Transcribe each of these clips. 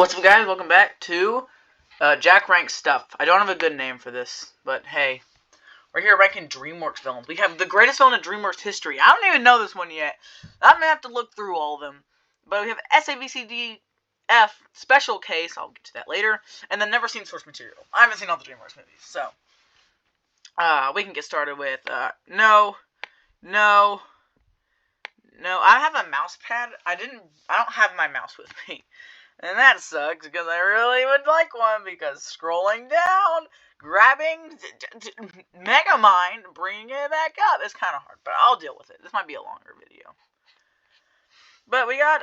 What's up, guys? Welcome back to Jack Rank Stuff. I don't have a good name for this, but hey. We're here ranking Dreamworks villains. We have the greatest villain in Dreamworks history. I don't even know this one yet. I'm going to have to look through all of them. But we have SABCDF Special Case. I'll get to that later. And then Never Seen Source Material. I haven't seen all the Dreamworks movies, so. We can get started with, no. I have a mouse pad. I don't have my mouse with me. And that sucks, because I really would like one, because scrolling down, grabbing Megamind, bringing it back up is kind of hard, but I'll deal with it. This might be a longer video. But we got,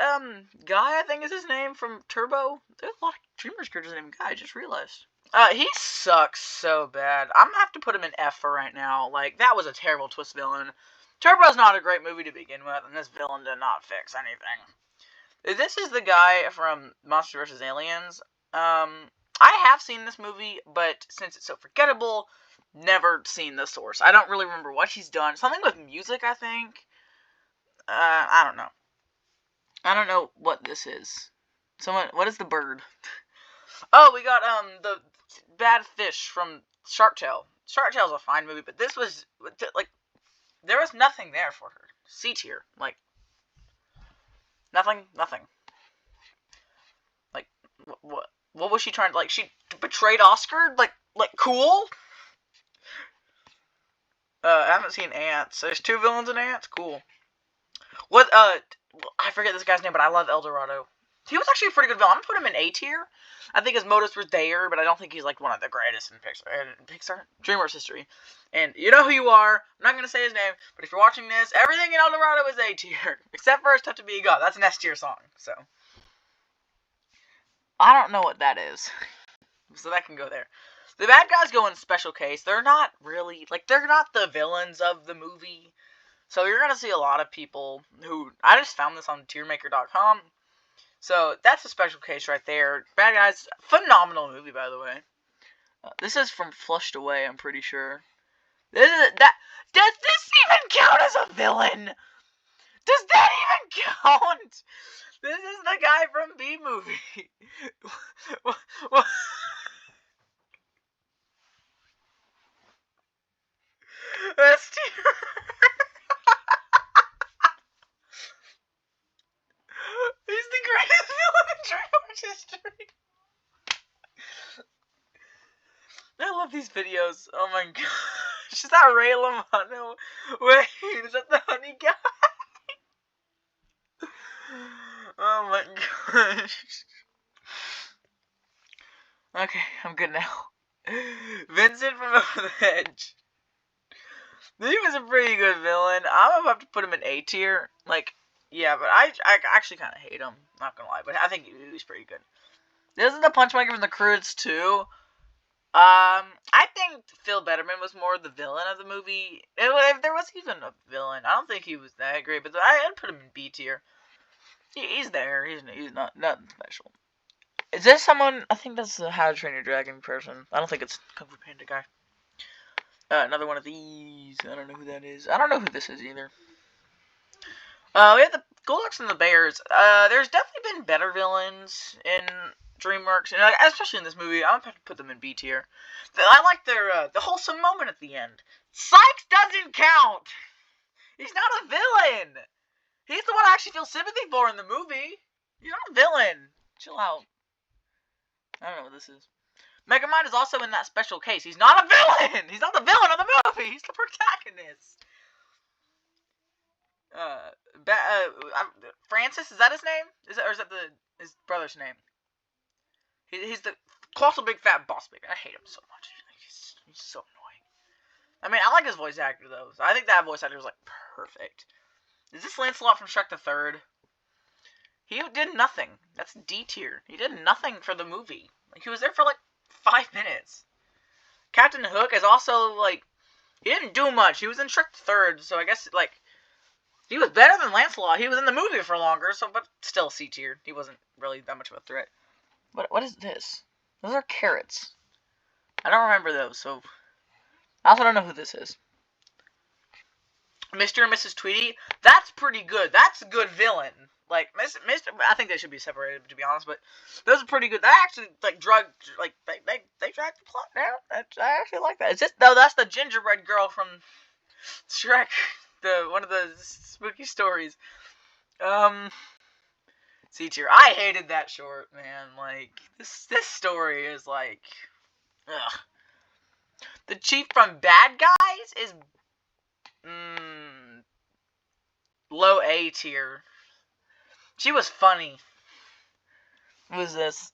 Guy, I think is his name, from Turbo. There's a lot of Dreamers characters named Guy, I just realized. He sucks so bad. I'm gonna have to put him in F for right now. Like, that was a terrible twist villain. Turbo's not a great movie to begin with, and this villain did not fix anything. This is the guy from Monster vs. Aliens. I have seen this movie, but since it's so forgettable, never seen the source. I don't really remember what he's done. Something with music, I think. I don't know. I don't know what this is. What is the bird? Oh, we got, the bad fish from Shark Tale. Shark Tale's a fine movie, but this was, like, there was nothing there for her. C tier. Like, nothing. Like, what was she trying to, like, she betrayed Oscar? Like, cool? I haven't seen Ants. There's 2 villains in Ants? Cool. I forget this guy's name, but I love El Dorado. He was actually a pretty good villain. I'm gonna put him in A tier. I think his motives were there, but I don't think he's, like, one of the greatest in Pixar Dreamworks history. And you know who you are. I'm not gonna say his name, but if you're watching this, everything in El Dorado is A tier. Except for It's Tough to Be a God. That's an S tier song, so. I don't know what that is. So that can go there. The bad guys go in Special Case. They're not really, like, they're not the villains of the movie. So you're gonna see a lot of people who, I just found this on tiermaker.com. So that's a Special Case right there. Bad Guys, phenomenal movie, by the way. This is from Flushed Away, I'm pretty sure. Does this even count as a villain? Does that even count? This is the guy from B Movie. That's tier. He's the greatest villain in Dreamworks history. I love these videos. Oh my gosh. Is that Ray Lamano? Wait, is that the honey guy? Oh my gosh. Okay, I'm good now. Vincent from Over the Edge. He was a pretty good villain. I'm gonna have to put him in A tier. Like, yeah, but I actually kind of hate him. Not gonna lie, but I think he's pretty good. Isn't the Punchmaker from The Croods too? I think Phil Betterman was more the villain of the movie. If there was even a villain, I don't think he was that great, but I'd put him in B tier. He's there. He's not nothing special. Is this someone? I think that's the How to Train Your Dragon person. I don't think it's Kung Fu Panda guy. Another one of these. I don't know who that is. I don't know who this is either. We have the Goldilocks and the Bears. There's definitely been better villains in Dreamworks, and especially in this movie. I'm gonna have to put them in B tier. I like their the wholesome moment at the end. Sykes doesn't count. He's not a villain. He's the one I actually feel sympathy for in the movie. He's not a villain. Chill out. I don't know what this is. Megamind is also in that Special Case. He's not a villain. He's not the villain of the movie. He's the protagonist. Francis, is that his name? Or is that his brother's name? He's the colossal big fat boss baby. I hate him so much. He's so annoying. I mean, I like his voice actor though. So I think that voice actor was like perfect. Is this Lancelot from Shrek the Third? He did nothing. That's D tier. He did nothing for the movie. Like, he was there for like 5 minutes. Captain Hook is also like, he didn't do much. He was in Shrek the Third, so I guess like he was better than Lancelot. He was in the movie for longer, so but still C tier. He wasn't really that much of a threat. What is this? Those are carrots. I don't remember those, so I also don't know who this is. Mr. and Mrs. Tweety, that's pretty good. That's a good villain. Like, Mr. I think they should be separated, to be honest, but those are pretty good. They actually, like, they dragged the plot down. I actually like that. It's just, no, that's the gingerbread girl from Shrek, one of the spooky stories. C tier. I hated that short, man. Like, this story is like, ugh. The chief from Bad Guys is, low A tier. She was funny. What is this?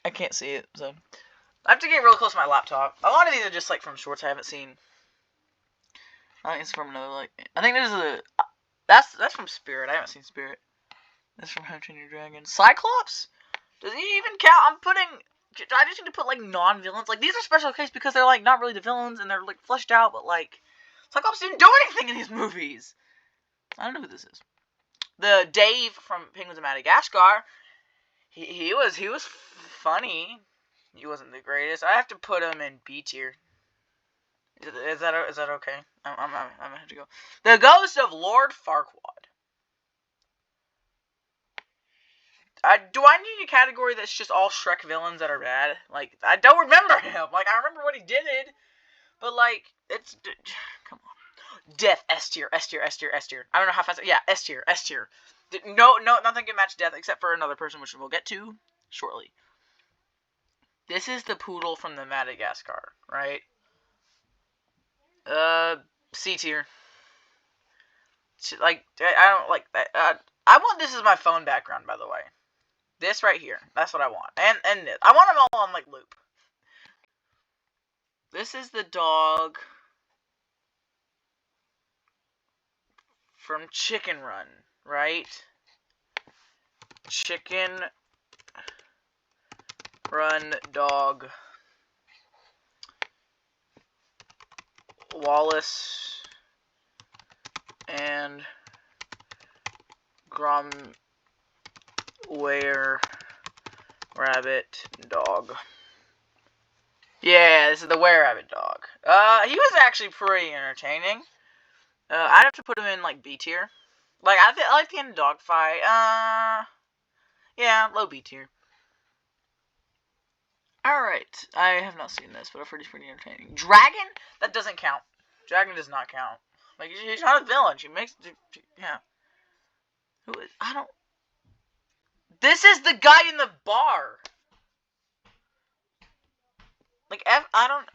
I can't see it, so I have to get real close to my laptop. A lot of these are just like from shorts I haven't seen. I think it's from another, like, I think there's a, that's from Spirit. I haven't seen Spirit. That's from How to Train Your Dragon. Cyclops? Does he even count? I just need to put, like, non-villains. Like, these are special case because they're, like, not really the villains and they're, like, fleshed out, but, like, Cyclops didn't do anything in these movies. I don't know who this is. The Dave from Penguins of Madagascar, he was funny. He wasn't the greatest. I have to put him in B tier. Is that okay? I'm gonna have to go. The Ghost of Lord Farquaad. Do I need a category that's just all Shrek villains that are bad? Like, I don't remember him. Like, I remember what he did, but, like, it's, come on. Death, S tier, S tier, S tier, S tier. I don't know how fast, yeah, S tier, S tier. No, nothing can match Death except for another person, which we'll get to shortly. This is the poodle from the Madagascar, right? C tier. Like, I don't like that. I want this as my phone background, by the way. This right here. That's what I want. And this. I want them all on, like, loop. This is the dog from Chicken Run, right? Chicken Run dog. Wallace and Were Rabbit dog. Yeah, this is the Were Rabbit dog. He was actually pretty entertaining. I'd have to put him in, like, B tier. Like, I like the end of Dogfight. Yeah, low B tier. Alright, I have not seen this, but I've heard he's pretty entertaining. Dragon? That doesn't count. Dragon does not count. Like, she's not a villain. She makes, yeah. Who is, I don't, this is the guy in the bar. Like, I don't,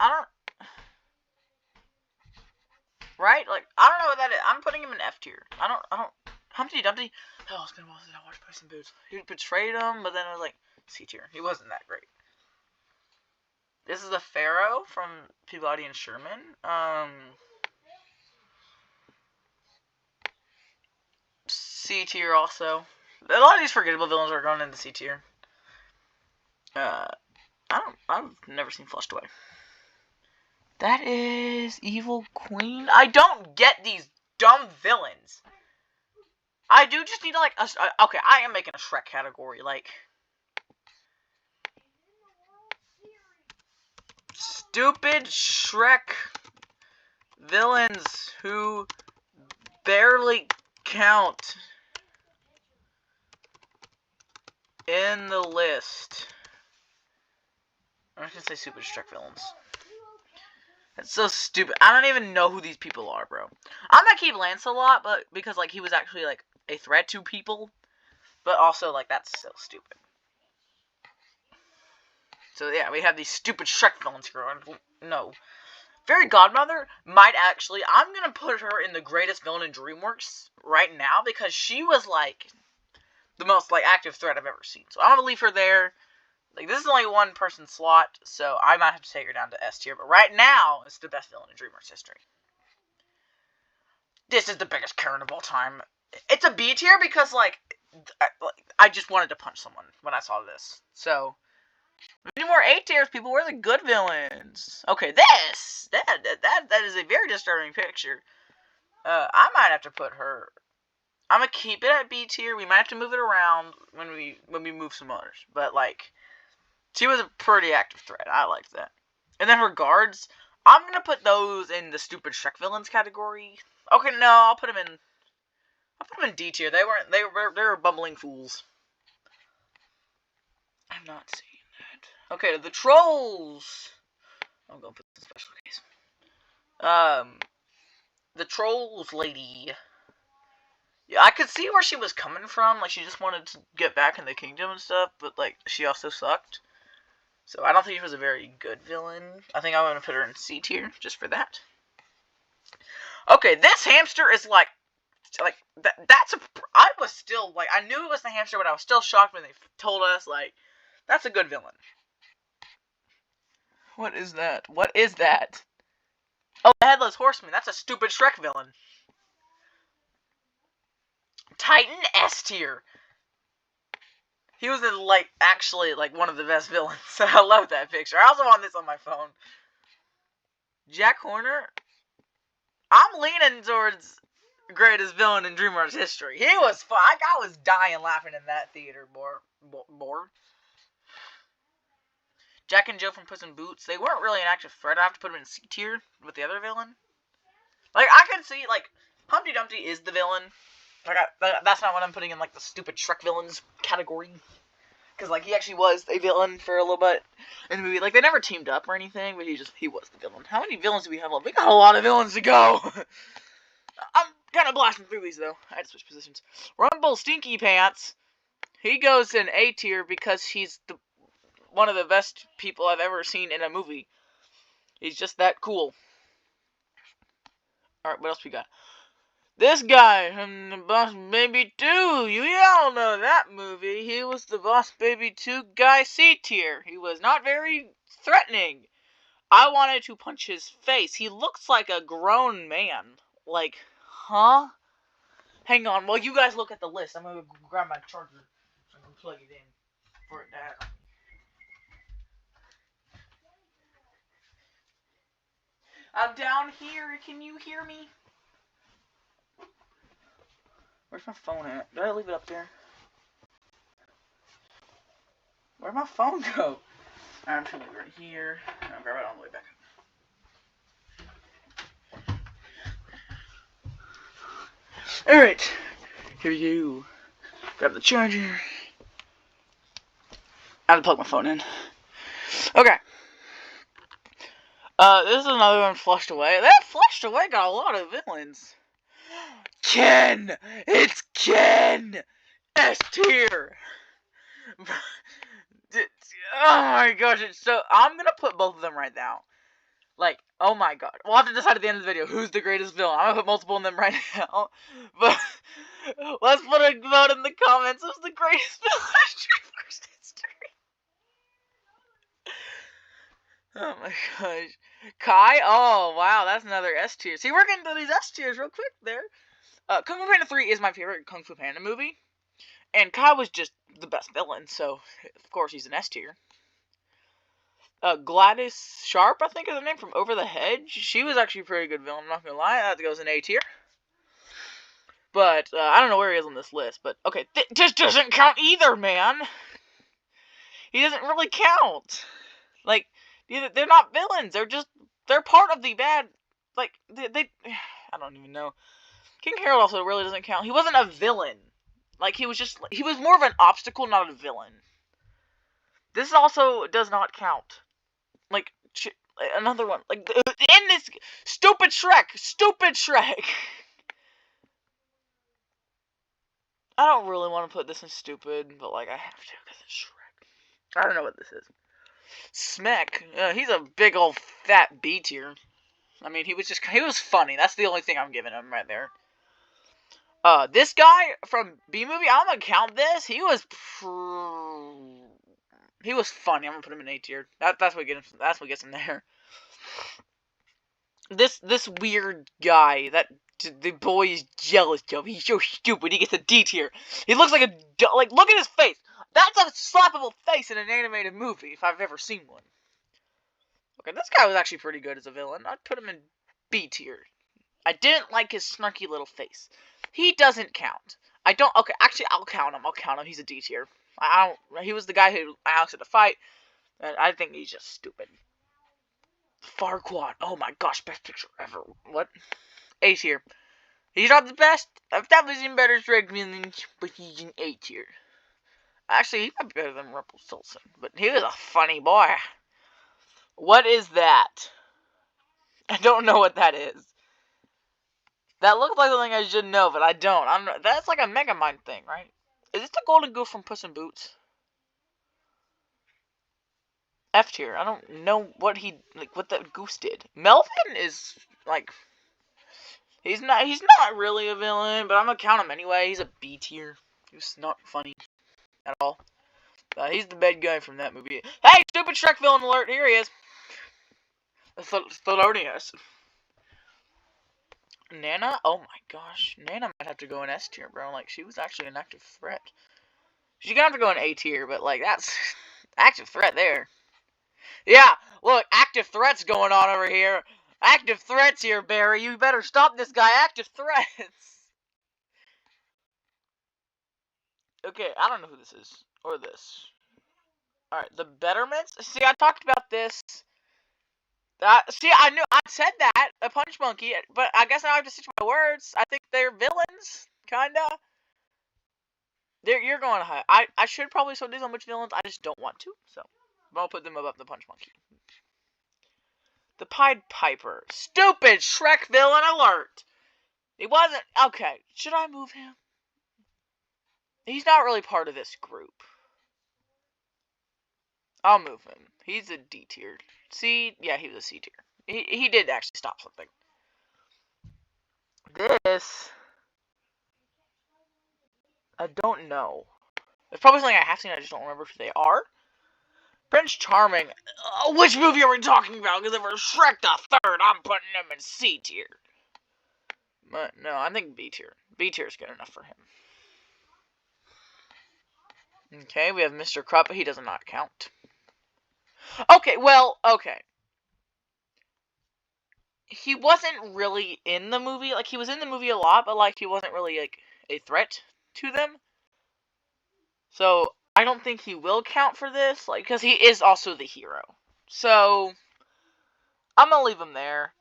right? Like, I don't know what that is. I'm putting him in F tier. I don't, Humpty Dumpty, oh, it's been a while since I watched Puss in Boots. He betrayed him, but then I was like, C tier. He wasn't that great. This is the Pharaoh from Peabody and Sherman. C tier also. A lot of these forgettable villains are going into C tier. I've never seen Flushed Away. That is Evil Queen. I don't get these dumb villains. I do just need, like, okay, I am making a Shrek category, like, stupid Shrek villains who barely count in the list. I'm just gonna say stupid Shrek villains. That's so stupid. I don't even know who these people are, bro. I'm gonna keep Lancelot, but because, like, he was actually, like, a threat to people. But also, like, that's so stupid. So, yeah, we have these stupid Shrek villains here. No. Fairy Godmother might actually, I'm gonna put her in the greatest villain in Dreamworks right now, because she was, like, the most, like, active threat I've ever seen. So, I'm gonna leave her there. Like, this is only one person slot, so I might have to take her down to S tier. But right now, it's the best villain in Dreamworks history. This is the biggest Karen of all time. It's a B tier because, like, I just wanted to punch someone when I saw this. So, we need more A tiers, people. We're the good villains. Okay, that is a very disturbing picture. I might have to put her, I'm gonna keep it at B tier. We might have to move it around when we move some others. But, like, she was a pretty active threat. I liked that. And then her guards, I'm gonna put those in the stupid Shrek villains category. Okay, no, I'll put them in, I put them in D tier. They were bumbling fools. I'm not seeing that. Okay, the trolls. I'm gonna put this in special case. The trolls lady. Yeah, I could see where she was coming from. Like, she just wanted to get back in the kingdom and stuff, but, like, she also sucked. So, I don't think she was a very good villain. I think I'm going to put her in C tier, just for that. Okay, this hamster is, like, I was still, like, I knew it was the hamster, but I was still shocked when they told us, like, that's a good villain. What is that? What is that? Oh, the Headless Horseman. That's a stupid Shrek villain. Titan S tier. He was in, like, actually, like, one of the best villains. I love that picture. I also want this on my phone. Jack Horner. I'm leaning towards greatest villain in Dreamworks history. He was fun. I was dying laughing in that theater, more. Jack and Jill from Puss in Boots. They weren't really an active threat. I have to put them in C tier with the other villain. Like, I could see, like, Humpty Dumpty is the villain. Like, that's not what I'm putting in, like, the stupid Shrek villains category. Because, like, he actually was a villain for a little bit in the movie. Like, they never teamed up or anything, but he was the villain. How many villains do we have left? We got a lot of villains to go. I'm kind of blasting through these, though. I had to switch positions. Rumble Stinky Pants. He goes in A tier because he's one of the best people I've ever seen in a movie. He's just that cool. Alright, what else we got? This guy from the Boss Baby 2. You all know that movie. He was the Boss Baby 2 guy, C tier. He was not very threatening. I wanted to punch his face. He looks like a grown man. Like, huh? Hang on, while you guys look at the list, I'm gonna grab my charger so I can plug it in for it to happen. I'm down here. Can you hear me? Where's my phone at? Did I leave it up there? Where'd my phone go? I'm just gonna leave it right here. I'll grab it on the way back. Alright. Here you. Grab the charger. I have to plug my phone in. Okay. This is another one, Flushed Away. That Flushed Away got a lot of villains. Ken! It's Ken! S tier! Oh my gosh, it's so... I'm gonna put both of them right now. Like, oh my god. We'll have to decide at the end of the video who's the greatest villain. I'm gonna put multiple of them right now. But, let's put a vote in the comments. Who's the greatest villain in Dreamworks history? Oh my gosh. Kai? Oh, wow, that's another S tier. See, we're getting to these S tiers real quick there. Kung Fu Panda 3 is my favorite Kung Fu Panda movie. And Kai was just the best villain, so of course he's an S tier. Gladys Sharp, I think is her name, from Over the Hedge. She was actually a pretty good villain, I'm not gonna lie. That goes in A tier. But, I don't know where he is on this list, but, okay, this doesn't count either, man! He doesn't really count! Like, they're not villains, they're part of the bad, like, they I don't even know. King Harold also really doesn't count. He wasn't a villain. Like, he was more of an obstacle, not a villain. This also does not count. Like, another one. Like, in this, stupid Shrek! I don't really want to put this in stupid, but, like, I have to, because it's Shrek. I don't know what this is. Smek, he's a big old fat B tier. I mean, he was funny. That's the only thing I'm giving him right there. This guy from B-Movie, I'm gonna count this. He was funny. I'm gonna put him in A tier. That's what gets him there. This weird guy that the boy is jealous of. He's so stupid. He gets a D tier. He looks like look at his face. That's a slappable face in an animated movie if I've ever seen one. Okay, this guy was actually pretty good as a villain. I'd put him in B tier. I didn't like his snarky little face. He doesn't count. Okay, actually, I'll count him. He's a D tier. He was the guy who I asked to fight, and I think he's just stupid. Farquaad. Oh my gosh, best picture ever. What? A tier. He's not the best. I've definitely seen better Shrek villains, but he's an A tier. Actually, he might be better than Rumpelstiltskin, but he was a funny boy. What is that? I don't know what that is. That looks like something I should know, but I don't. That's like a Megamind thing, right? Is this the golden goof from Puss in Boots? F tier. I don't know what what that goose did. Melvin is like he's not really a villain, but I'm gonna count him anyway. He's a B tier. He's not funny at all. He's the bad guy from that movie. Hey, stupid Shrek villain alert! Here he is. Thelonious. Nana? Oh my gosh. Nana might have to go in S tier, bro. Like, she was actually an active threat. She's gonna have to go in A tier, but, like, that's active threat there. Yeah, look, active threats going on over here. Active threats here, Barry. You better stop this guy. Active threats. Okay, I don't know who this is. Or this. Alright, the Betterments? See, I talked about this. See, I said that, a punch monkey, but I guess I have to stick to my words. I think they're villains, kinda. You're going high. I should probably still do some which villains, I just don't want to, so I'll put them above the punch monkey. The Pied Piper. Stupid Shrek villain alert! He wasn't, okay, should I move him? He's not really part of this group. I'll move him. He's a D tier. C, yeah, he was a C tier. He did actually stop something. This, I don't know. It's probably something I have seen, I just don't remember who they are. Prince Charming. Which movie are we talking about? Because if we're Shrek the Third, I'm putting him in C tier. But no, I think B tier. B tier is good enough for him. Okay, we have Mr. Krupp, but he does not count. Okay, well, okay. He wasn't really in the movie. Like, he was in the movie a lot, but, like, he wasn't really, like, a threat to them. So, I don't think he will count for this, like, because he is also the hero. So, I'm gonna leave him there.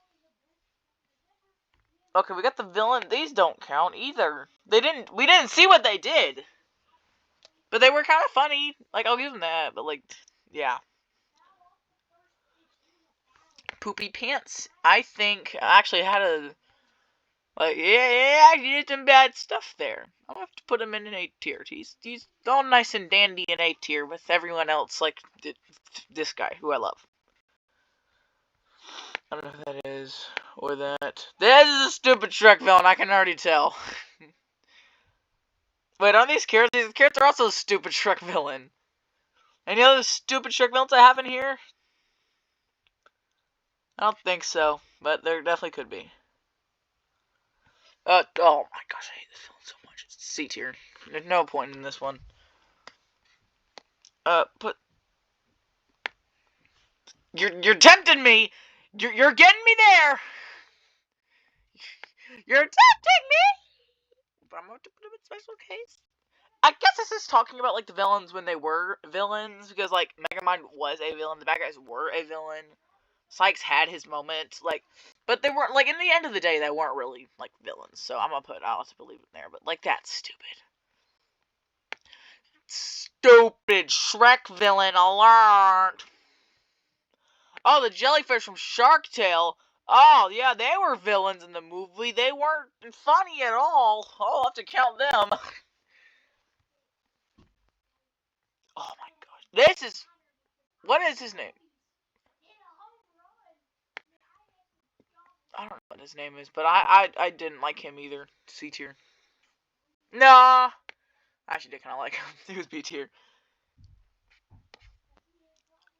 Okay, we got the villain. These don't count either. We didn't see what they did. But they were kind of funny. Like, I'll give them that, but, like, yeah. Poopy Pants, I think, actually had a, like, yeah, he did some bad stuff there. I'm gonna have to put him in an A tier. He's all nice and dandy in A tier with everyone else, like, this guy, who I love. I don't know who that is, or that. This is a stupid Shrek villain, I can already tell. Wait, aren't these carrots? These carrots are also a stupid Shrek villain. Any other stupid Shrek villains I have in here? I don't think so, but there definitely could be. Oh my gosh, I hate this villain so much. It's C tier. There's no point in this one. You're tempting me! You're getting me there! You're tempting me! But I'm going to put him in special case. I guess this is talking about, like, the villains when they were villains, because, like, Megamind was a villain, the bad guys were a villain, Sykes had his moment, like, but they weren't, like, in the end of the day, they weren't really, like, villains, so I'll have to believe it there, but, like, that's stupid. Stupid Shrek villain alert! Oh, the jellyfish from Shark Tale. Oh, yeah, they were villains in the movie. They weren't funny at all. Oh, I'll have to count them. Oh my gosh. What is his name? I don't know what his name is, but I didn't like him either. C tier. Nah. I actually did kind of like him. He was B tier.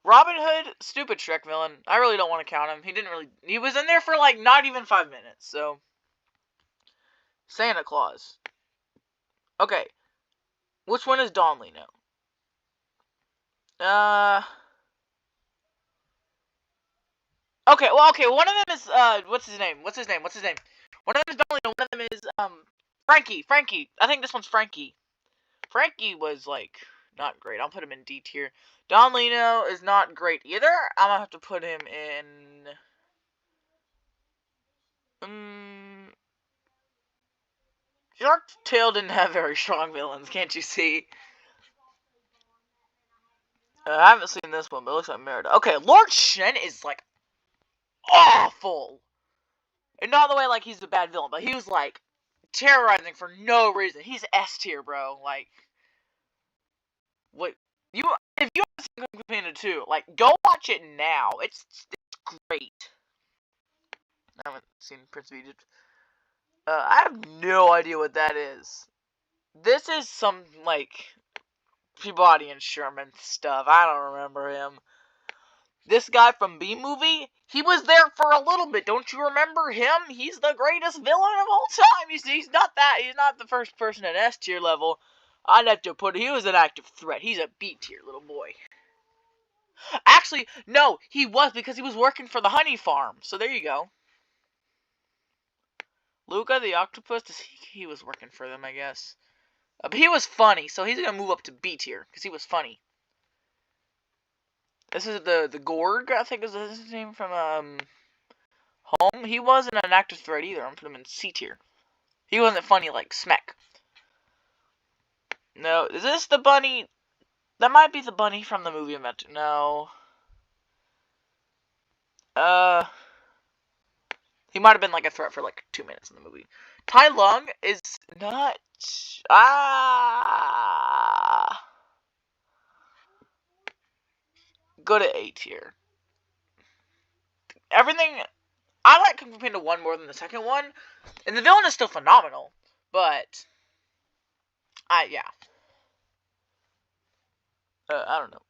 Robin Hood, stupid Shrek villain. I really don't want to count him. He was in there for, like, not even 5 minutes, so. Santa Claus. Okay. Which one is Don Lino? Okay, one of them is, what's his name? One of them is Don Lino, one of them is, Frankie. I think this one's Frankie. Frankie was, like, not great. I'll put him in D tier. Don Lino is not great either. I'm gonna have to put him in... Dark Tale didn't have very strong villains, can't you see? I haven't seen this one, but it looks like Merida. Okay, Lord Shen is, like, awful! And not the way, like, he's a bad villain, but he was, like, terrorizing for no reason. He's S tier, bro. Like, what? If you haven't seen Kung Fu Panda 2, like, go watch it now. It's great. I haven't seen Prince of Egypt. I have no idea what that is. This is some, like, Peabody and Sherman stuff. I don't remember him. This guy from B-Movie, he was there for a little bit. Don't you remember him? He's the greatest villain of all time. He's not the first person at S tier level. I'd have to put, he was an active threat. He's a B tier little boy. Actually, no, he was, because he was working for the honey farm. So there you go. Luca the octopus, he was working for them, I guess. But he was funny, so he's gonna move up to B tier, because he was funny. This is the Gorg, I think is his name, from Home. He wasn't an active threat either. I'm putting him in C tier. He wasn't funny like Smek. No, is this the bunny? That might be the bunny from the movie event. No. He might have been like a threat for like 2 minutes in the movie. Tai Lung is not. Go to A tier. Everything. I like Kung Fu Panda 1 more than the second one. And the villain is still phenomenal. But. Yeah. I don't know.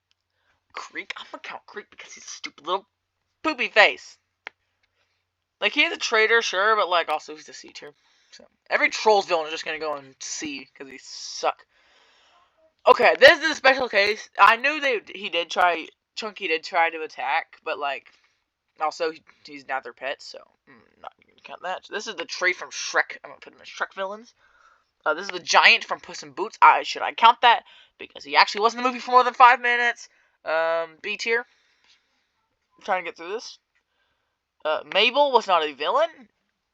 Creek? I'm gonna count Creek because he's a stupid little poopy face. Like, he's a traitor, sure, but, like, also he's a C tier. So, every Trolls villain is just gonna go in C because he suck. Okay, this is a special case. I knew Chunky did try to attack, but, like, also, he's not their pet, so I'm not gonna count that. So this is the tree from Shrek. I'm gonna put him in Shrek villains. This is the giant from Puss in Boots. Should I count that? Because he actually was in the movie for more than 5 minutes. B tier. I'm trying to get through this. Mabel was not a villain.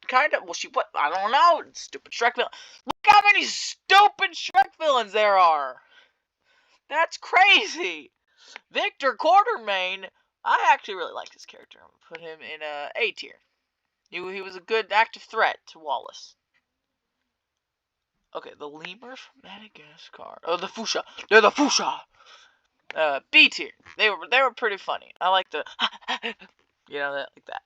Kind of. Well, what? I don't know. Stupid Shrek villain. Look how many stupid Shrek villains there are. That's crazy. Victor Quartermain. I actually really like this character. I'm going to put him in A tier. He was a good active threat to Wallace. Okay, the lemurs from Madagascar. Oh, the fuchsia. They're the fuchsia. B tier. They were pretty funny. I like the you know, like that.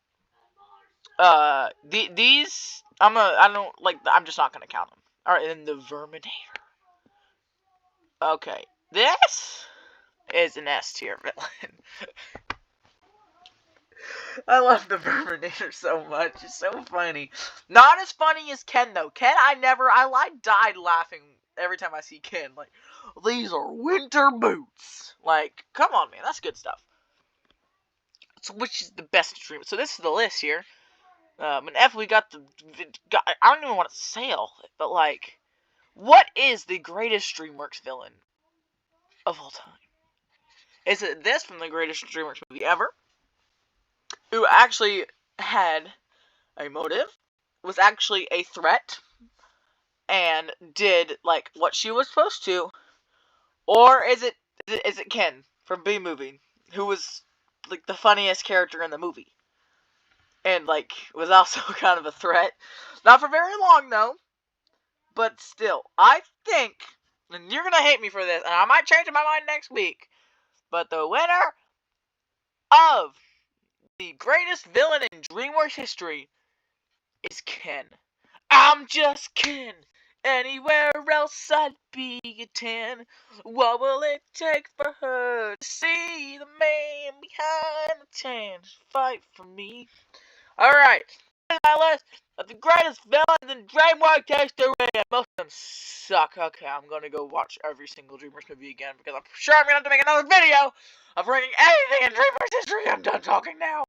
These I'm just not gonna count them. All right, and the Verminator. Okay, this is an S tier villain. I love the Verminator so much. It's so funny. Not as funny as Ken, though. Ken, I died laughing every time I see Ken. Like, these are winter boots. Like, come on, man. That's good stuff. So, which is the best stream? So, this is the list here. In F, we got I don't even want to say all of it, but, like, what is the greatest DreamWorks villain of all time? Is it this from the greatest DreamWorks movie ever? Who actually had a motive, was actually a threat, and did, like, what she was supposed to? Or is it Ken from B-Movie, who was, like, the funniest character in the movie? And, like, was also kind of a threat. Not for very long, though. But still, I think, and you're gonna hate me for this, and I might change my mind next week, but the winner of the greatest villain in DreamWorks history is Ken. I'm just Ken. Anywhere else I'd be a 10. What will it take for her to see the man behind the 10 fight for me? Alright, this is my list of the greatest villains in DreamWorks history, and most of them suck. Okay, I'm gonna go watch every single DreamWorks movie again, because I'm sure I'm gonna have to make another video of ranking anything in DreamWorks history. I'm done talking now.